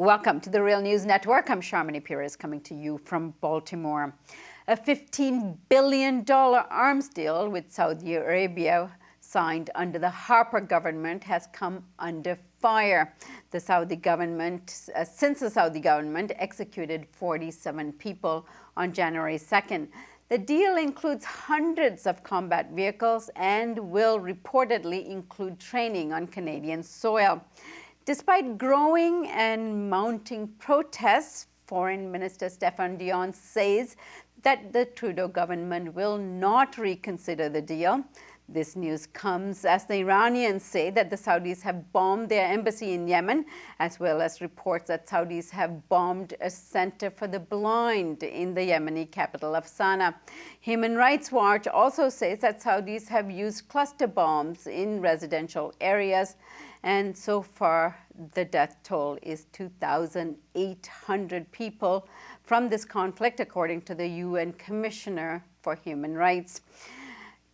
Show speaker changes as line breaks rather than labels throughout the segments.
Welcome to the Real News Network. I'm Sharmini Perez coming to you from Baltimore. A $15 billion arms deal with Saudi Arabia signed under the Harper government has come under fire. Since the Saudi government executed 47 people on January 2nd. The deal includes hundreds of combat vehicles and will reportedly include training on Canadian soil. Despite growing and mounting protests, Foreign Minister Stéphane Dion says that the Trudeau government will not reconsider the deal. This news comes as the Iranians say that the Saudis have bombed their embassy in Yemen, as well as reports that Saudis have bombed a center for the blind in the Yemeni capital of Sana'a. Human Rights Watch also says that Saudis have used cluster bombs in residential areas, and so far the death toll is 2,800 people from this conflict, according to the UN Commissioner for Human Rights.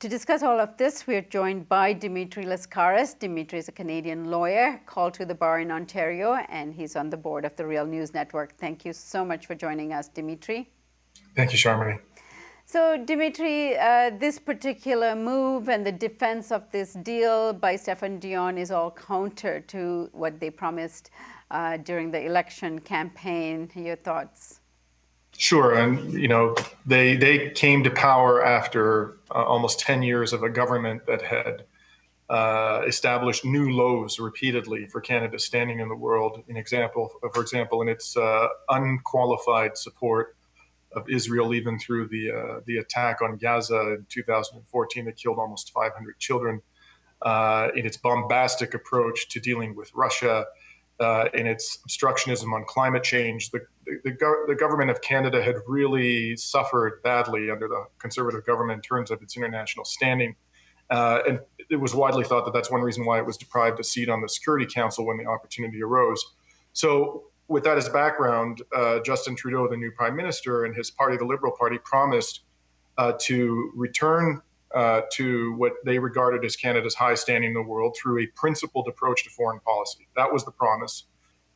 To discuss all of this, we're joined by Dimitri Lascaris. Dimitri is a Canadian lawyer called to the bar in Ontario, and he's on the board of the Real News Network. Thank you so much for joining us, Dimitri.
Thank you, Sharmini.
So, Dimitri, this particular move and the defense of this deal by Stéphane Dion is all counter to what they promised during the election campaign. Your thoughts?
Sure, and they came to power after almost 10 years of a government that had established new lows repeatedly for Canada's standing in the world. For example, in its unqualified support of Israel, even through the attack on Gaza in 2014 that killed almost 500 children, in its bombastic approach to dealing with Russia, in its obstructionism on climate change. The government of Canada had really suffered badly under the Conservative government in terms of its international standing. And it was widely thought that that's one reason why it was deprived a seat on the Security Council when the opportunity arose. So with that as background, Justin Trudeau, the new Prime Minister, and his party, the Liberal Party, promised to return to what they regarded as Canada's high standing in the world through a principled approach to foreign policy. That was the promise.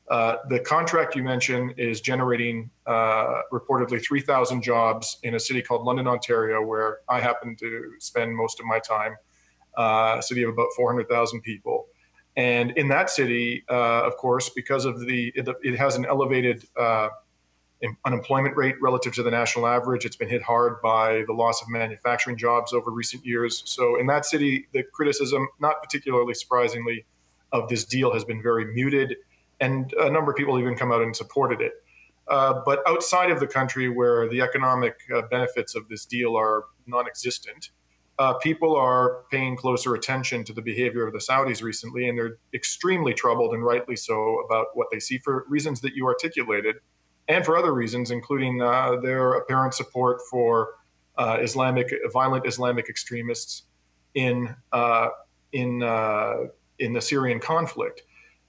The contract you mentioned is generating reportedly 3,000 jobs in a city called London, Ontario, where I happen to spend most of my time, a city of about 400,000 people. And in that city, of course, because of it has an elevated unemployment rate relative to the national average. It's been hit hard by the loss of manufacturing jobs over recent years. So in that city, the criticism, not particularly surprisingly, of this deal has been very muted, and a number of people even come out and supported it. But outside of the country, where the economic benefits of this deal are non-existent, people are paying closer attention to the behavior of the Saudis recently, and they're extremely troubled, and rightly so, about what they see for reasons that you articulated, and for other reasons, including their apparent support for violent Islamic extremists in the Syrian conflict.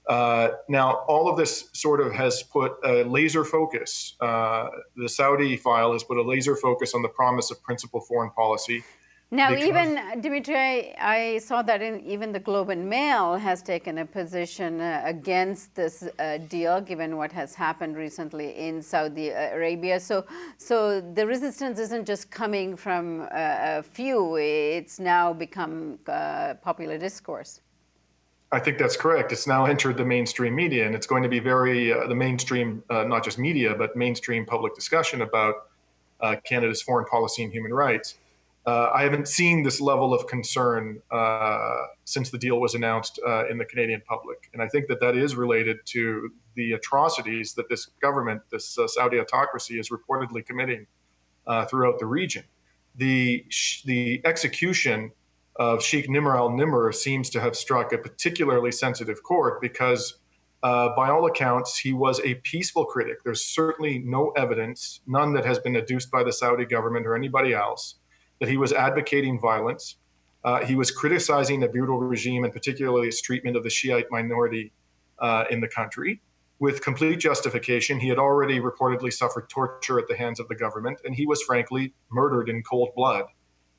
Now, all of this sort of has put a laser focus. The Saudi file has put a laser focus on the promise of principled foreign policy.
Now, even, Dimitri, I saw that even the Globe and Mail has taken a position against this deal, given what has happened recently in Saudi Arabia. So the resistance isn't just coming from a few, it's now become popular discourse.
I think that's correct. It's now entered the mainstream media, and it's going to be the mainstream, not just media, but mainstream public discussion about Canada's foreign policy and human rights. I haven't seen this level of concern since the deal was announced in the Canadian public. And I think that is related to the atrocities that this government, this Saudi autocracy, is reportedly committing throughout the region. The execution of Sheikh al-Nimr seems to have struck a particularly sensitive chord because by all accounts, he was a peaceful critic. There's certainly no evidence, none that has been adduced by the Saudi government or anybody else, that he was advocating violence. He was criticizing the brutal regime, and particularly its treatment of the Shiite minority in the country. With complete justification, he had already reportedly suffered torture at the hands of the government, and he was frankly murdered in cold blood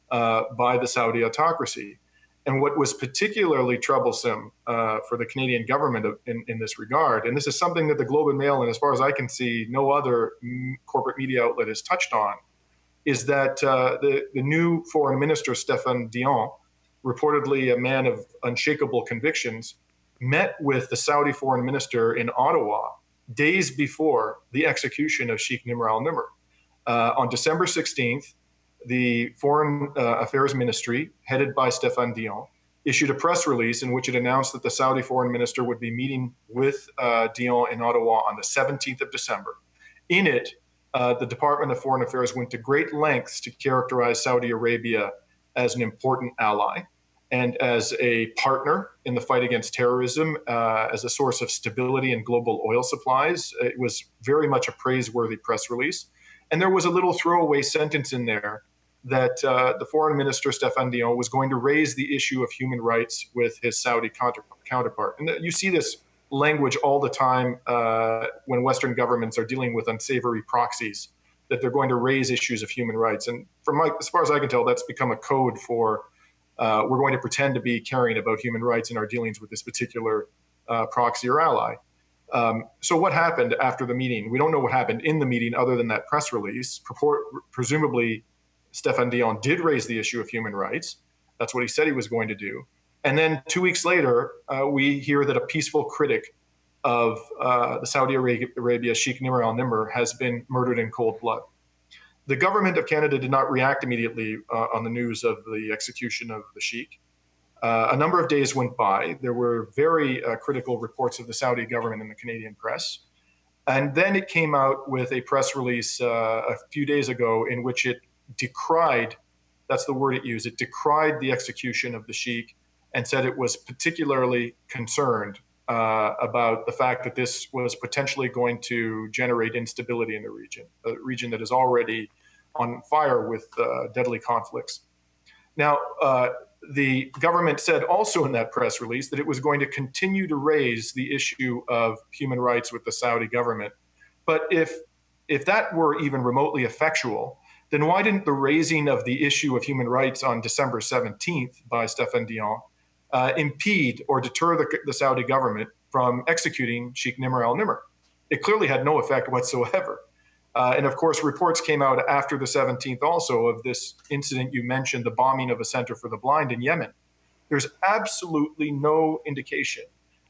by the Saudi autocracy. And what was particularly troublesome for the Canadian government in this regard, and this is something that the Globe and Mail, and as far as I can see, no other corporate media outlet has touched on, is that the new foreign minister, Stéphane Dion, reportedly a man of unshakable convictions, met with the Saudi foreign minister in Ottawa days before the execution of Sheikh Nimr al-Nimr. On December 16th, the Foreign Affairs Ministry, headed by Stéphane Dion, issued a press release in which it announced that the Saudi foreign minister would be meeting with Dion in Ottawa on the 17th of December. In it, the Department of Foreign Affairs went to great lengths to characterize Saudi Arabia as an important ally and as a partner in the fight against terrorism, as a source of stability in global oil supplies. It was very much a praiseworthy press release. And there was a little throwaway sentence in there that the foreign minister, Stéphane Dion, was going to raise the issue of human rights with his Saudi counterpart. And you see this language all the time when Western governments are dealing with unsavory proxies, that they're going to raise issues of human rights. And as far as I can tell, that's become a code for we're going to pretend to be caring about human rights in our dealings with this particular proxy or ally. So what happened after the meeting? We don't know what happened in the meeting other than that press release. Presumably, Stéphane Dion did raise the issue of human rights. That's what he said he was going to do. And then 2 weeks later, we hear that a peaceful critic of the Saudi Arabia, Sheikh Nimr al-Nimr, has been murdered in cold blood. The government of Canada did not react immediately on the news of the execution of the Sheikh. A number of days went by. There were very critical reports of the Saudi government in the Canadian press. And then it came out with a press release a few days ago in which it decried, that's the word it used, it decried the execution of the Sheikh and said it was particularly concerned about the fact that this was potentially going to generate instability in the region, a region that is already on fire with deadly conflicts. Now, the government said also in that press release that it was going to continue to raise the issue of human rights with the Saudi government. But if that were even remotely effectual, then why didn't the raising of the issue of human rights on December 17th by Stéphane Dion impede or deter the Saudi government from executing Sheikh Nimr al-Nimr? It clearly had no effect whatsoever. And of course, reports came out after the 17th also of this incident you mentioned, the bombing of a center for the blind in Yemen. There's absolutely no indication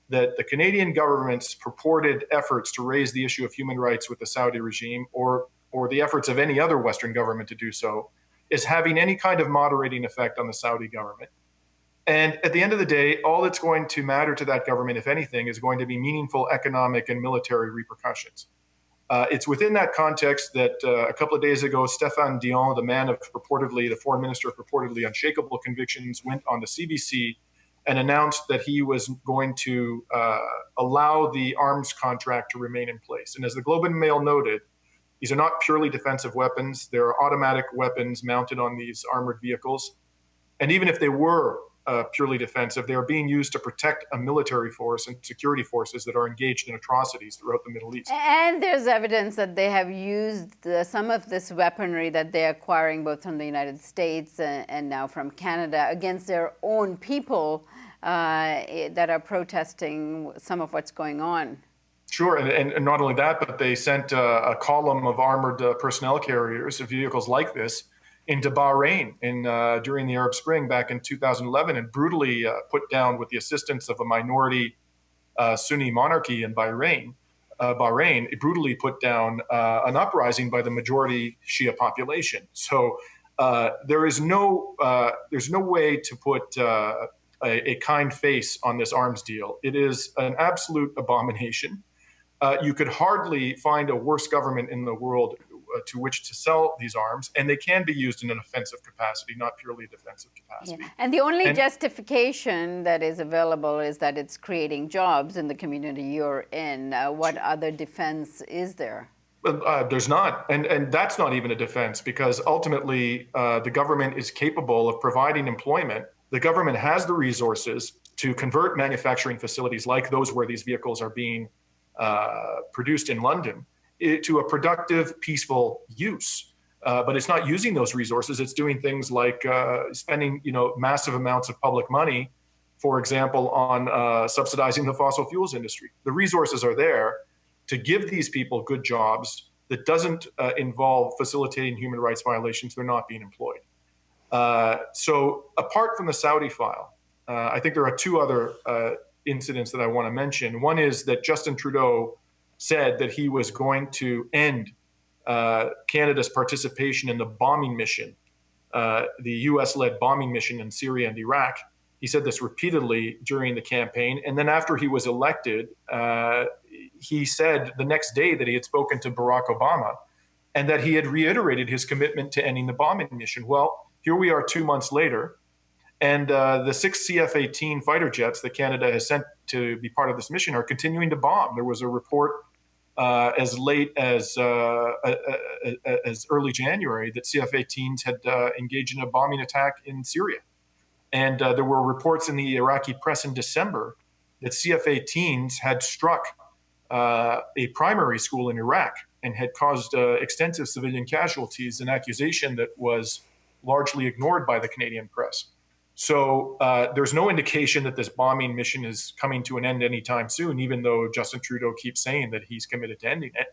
that the Canadian government's purported efforts to raise the issue of human rights with the Saudi regime or the efforts of any other Western government to do so is having any kind of moderating effect on the Saudi government. And at the end of the day, all that's going to matter to that government, if anything, is going to be meaningful economic and military repercussions. It's within that context that a couple of days ago, Stéphane Dion, the foreign minister of purportedly unshakable convictions, went on the CBC and announced that he was going to allow the arms contract to remain in place. And as the Globe and Mail noted, these are not purely defensive weapons. They're automatic weapons mounted on these armored vehicles. And even if they were purely defensive, they are being used to protect a military force and security forces that are engaged in atrocities throughout the Middle East.
And there's evidence that they have used some of this weaponry that they're acquiring both from the United States and now from Canada against their own people that are protesting some of what's going on.
Sure, and not only that, but they sent a column of armored personnel carriers, vehicles like this, into Bahrain during the Arab Spring back in 2011 and brutally put down, with the assistance of a minority Sunni monarchy in Bahrain, it brutally put down an uprising by the majority Shia population. So there's no way to put a kind face on this arms deal. It is an absolute abomination. You could hardly find a worse government in the world to which to sell these arms, and they can be used in an offensive capacity, not purely a defensive capacity.
Yeah. And the only justification that is available is that it's creating jobs in the community you're in. What other defense is there?
There's not, and that's not even a defense, because ultimately the government is capable of providing employment. The government has the resources to convert manufacturing facilities like those where these vehicles are being produced in London to a productive, peaceful use. but it's not using those resources. It's doing things like spending, massive amounts of public money, for example, on subsidizing the fossil fuels industry. The resources are there to give these people good jobs that doesn't involve facilitating human rights violations. They're not being employed. So apart from the Saudi file, I think there are two other incidents that I want to mention. One is that Justin Trudeau said that he was going to end Canada's participation in the bombing mission, the US-led bombing mission in Syria and Iraq. He said this repeatedly during the campaign. And then after he was elected, he said the next day that he had spoken to Barack Obama and that he had reiterated his commitment to ending the bombing mission. Well, here we are 2 months later, and the 6 CF-18 fighter jets that Canada has sent to be part of this mission are continuing to bomb. There was a report as late as early January that CF-18s had engaged in a bombing attack in Syria. And there were reports in the Iraqi press in December that CF-18s had struck a primary school in Iraq and had caused extensive civilian casualties, an accusation that was largely ignored by the Canadian press. So there's no indication that this bombing mission is coming to an end anytime soon, even though Justin Trudeau keeps saying that he's committed to ending it.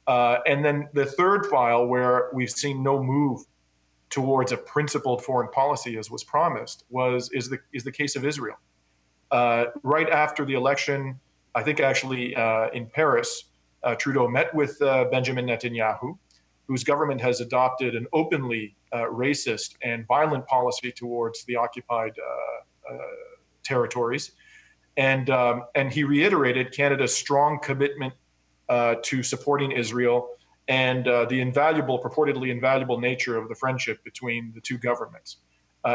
And then the third file where we've seen no move towards a principled foreign policy, as was promised, is the case of Israel. Right after the election, I think actually in Paris, Trudeau met with Benjamin Netanyahu, whose government has adopted an openly racist and violent policy towards the occupied territories. And he reiterated Canada's strong commitment to supporting Israel and the purportedly invaluable nature of the friendship between the two governments.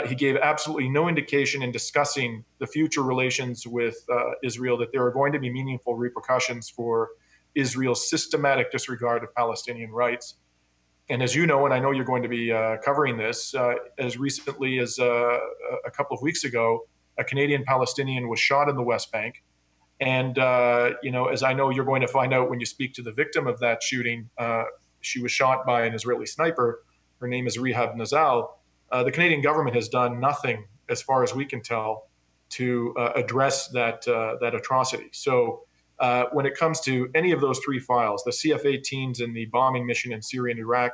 He gave absolutely no indication in discussing the future relations with Israel that there are going to be meaningful repercussions for Israel's systematic disregard of Palestinian rights. And as you know, and I know you're going to be covering this, as recently as a couple of weeks ago, a Canadian Palestinian was shot in the West Bank. And, as I know you're going to find out when you speak to the victim of that shooting, she was shot by an Israeli sniper. Her name is Rehab Nazal. The Canadian government has done nothing, as far as we can tell, to address that atrocity. So when it comes to any of those three files, the CF-18s and the bombing mission in Syria and Iraq,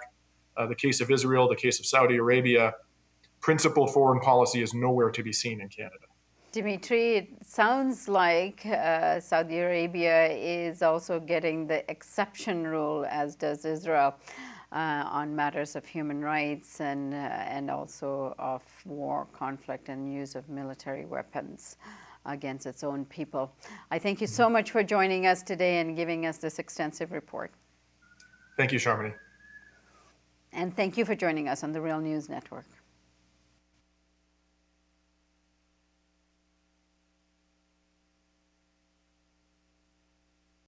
the case of Israel, the case of Saudi Arabia, principled foreign policy is nowhere to be seen in Canada.
Dimitri, it sounds like Saudi Arabia is also getting the exception rule, as does Israel, on matters of human rights and also of war, conflict, and use of military weapons against its own people. I thank you so much for joining us today and giving us this extensive report.
Thank you, Sharmini.
And thank you for joining us on the Real News Network.